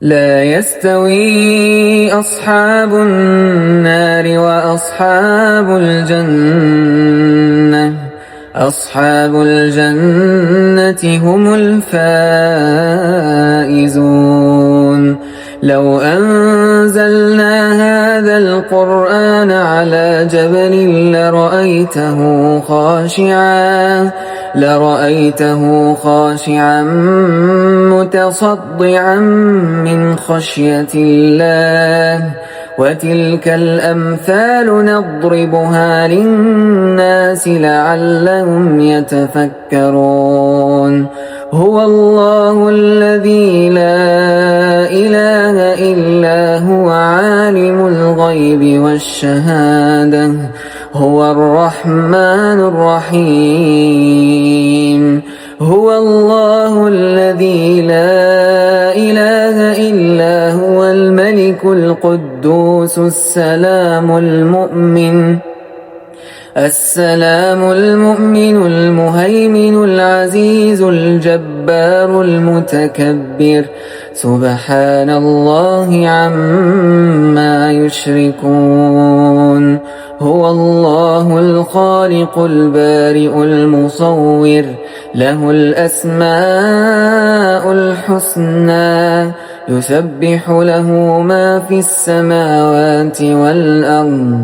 لا يستوي أصحاب النار وأصحاب الجنة. أصحاب الجنة هم الفائزون. لو أنزلنا هذا القرآن على جبل لرأيته خاشعا متصدعا من خشية الله. وتلك الأمثال نضربها للناس لعلهم يتفكرون. هو الله الذي لا إله إلا هو عالم الغيب والشهادة. هو الرحمن الرحيم. هو الله الذي لا إله إلا هو الملك القدوس السلام المؤمن المهيمن العزيز الجبار المتكبر. سبحان الله عما يشركون. هو الله الخالق البارئ المصور. له الأسماء الحسنى. يسبح له ما في السماوات والأرض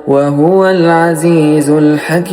وهو العزيز الحكيم.